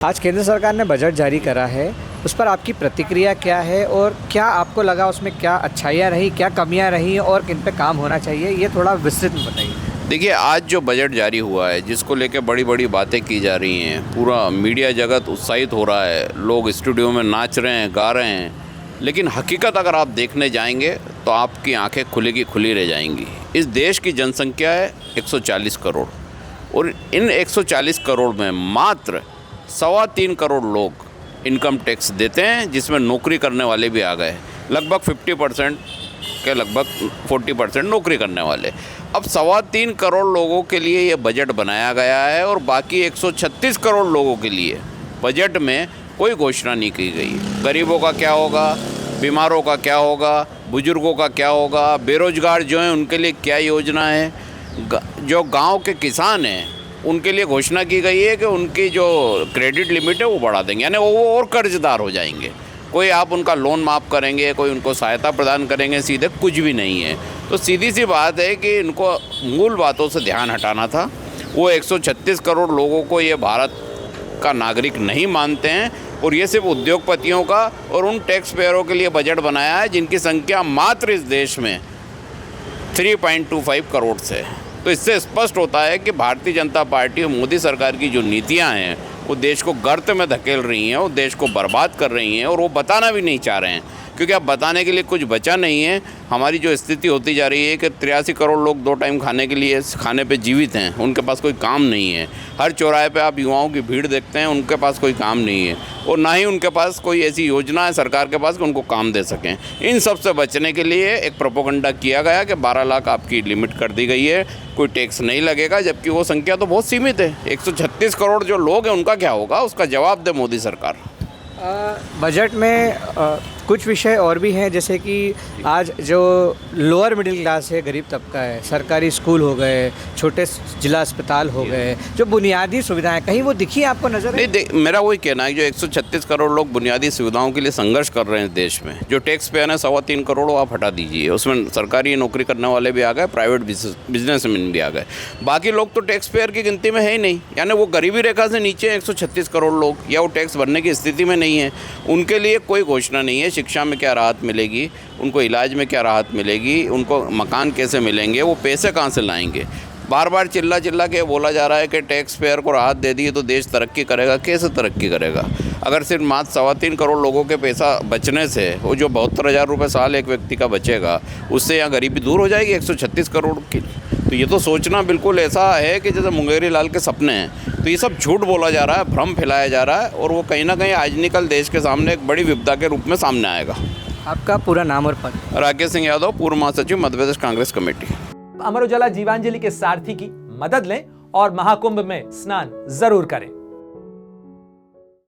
आज केंद्र सरकार ने बजट जारी करा है, उस पर आपकी प्रतिक्रिया क्या है और क्या आपको लगा उसमें क्या अच्छाइयाँ रही, क्या कमियाँ रही और किन पे काम होना चाहिए, ये थोड़ा विस्तृत में बताइए। देखिए, आज जो बजट जारी हुआ है जिसको लेकर बड़ी बड़ी बातें की जा रही हैं, पूरा मीडिया जगत उत्साहित हो रहा है, लोग स्टूडियो में नाच रहे हैं, गा रहे हैं, लेकिन हकीकत अगर आप देखने जाएंगे तो आपकी आंखें खुली की खुली रह जाएंगी। इस देश की जनसंख्या है 140 करोड़ और इन 140 करोड़ में मात्र 3.25 करोड़ लोग इनकम टैक्स देते हैं, जिसमें नौकरी करने वाले भी आ गए। लगभग 50% के लगभग 40% नौकरी करने वाले। अब 3.25 करोड़ लोगों के लिए ये बजट बनाया गया है और बाकी 136 करोड़ लोगों के लिए बजट में कोई घोषणा नहीं की गई। गरीबों का क्या होगा, बीमारों का क्या होगा, बुजुर्गों का क्या होगा, बेरोजगार जो हैं उनके लिए क्या योजना है, जो गांव के किसान हैं उनके लिए घोषणा की गई है कि उनकी जो क्रेडिट लिमिट है वो बढ़ा देंगे, यानी वो और कर्जदार हो जाएंगे। कोई आप उनका लोन माफ़ करेंगे, कोई उनको सहायता प्रदान करेंगे, सीधे कुछ भी नहीं है। तो सीधी सी बात है कि इनको मूल बातों से ध्यान हटाना था। वो 136 करोड़ लोगों को ये भारत का नागरिक नहीं मानते हैं और ये सिर्फ उद्योगपतियों का और उन टैक्स पेयरों के लिए बजट बनाया है जिनकी संख्या मात्र इस देश में 3.25 करोड़ से। तो इससे स्पष्ट होता है कि भारतीय जनता पार्टी और मोदी सरकार की जो नीतियां हैं वो देश को गर्त में धकेल रही हैं, वो देश को बर्बाद कर रही हैं और वो बताना भी नहीं चाह रहे हैं, क्योंकि अब बताने के लिए कुछ बचा नहीं है। हमारी जो स्थिति होती जा रही है कि 83 करोड़ लोग 2 टाइम खाने के लिए खाने पे जीवित हैं, उनके पास कोई काम नहीं है। हर चौराहे पे आप युवाओं की भीड़ देखते हैं, उनके पास कोई काम नहीं है और ना ही उनके पास कोई ऐसी योजना है सरकार के पास कि उनको काम दे सकें। इन सब से बचने के लिए एक प्रोपेगेंडा किया गया कि 12 लाख आपकी लिमिट कर दी गई है, कोई टैक्स नहीं लगेगा, जबकि वो संख्या तो बहुत सीमित है। 136 करोड़ जो लोग हैं उनका क्या होगा, उसका जवाब दे मोदी सरकार। बजट में कुछ विषय और भी हैं, जैसे कि आज जो लोअर मिडिल क्लास है, गरीब तबका है, सरकारी स्कूल हो गए, छोटे जिला अस्पताल हो गए, जो बुनियादी सुविधाएं कहीं वो दिखी आपको नजर नहीं? मेरा वही कहना है, जो 136 करोड़ लोग बुनियादी सुविधाओं के लिए संघर्ष कर रहे हैं देश में, जो टैक्स पेयर है 3.25 करोड़ आप हटा दीजिए, उसमें सरकारी नौकरी करने वाले भी आ गए, प्राइवेट बिजनेसमैन भी आ गए, बाकी लोग तो टैक्स पेयर की गिनती में है ही नहीं। यानी वो गरीबी रेखा से नीचे 136 करोड़ लोग, या वो टैक्स भरने की स्थिति में नहीं है, उनके लिए कोई घोषणा नहीं है। शिक्षा में क्या राहत मिलेगी, उनको इलाज में क्या राहत मिलेगी, उनको मकान कैसे मिलेंगे, वो पैसे कहाँ से लाएंगे। बार बार चिल्ला के बोला जा रहा है कि टैक्स पेयर को राहत दे दी तो देश तरक्की करेगा। कैसे तरक्की करेगा? अगर सिर्फ मात्र 3.25 करोड़ लोगों के पैसा बचने से, वो जो 72,000 रुपये साल एक व्यक्ति का बचेगा, उससे यहाँ गरीबी दूर हो जाएगी 136 करोड़ की। तो ये तो सोचना बिल्कुल ऐसा है कि जैसे मुंगेरी लाल के सपने हैं। तो ये सब झूठ बोला जा रहा है, भ्रम फैलाया जा रहा है और वो कहीं ना कहीं आज निकल देश के सामने एक बड़ी विपदा के रूप में सामने आएगा। आपका पूरा नाम और पद? राकेश सिंह यादव, पूर्व महासचिव मध्य प्रदेश कांग्रेस कमेटी। अमर उजाला जीवांजलि के सारथी की मदद लें और महाकुंभ में स्नान जरूर करें।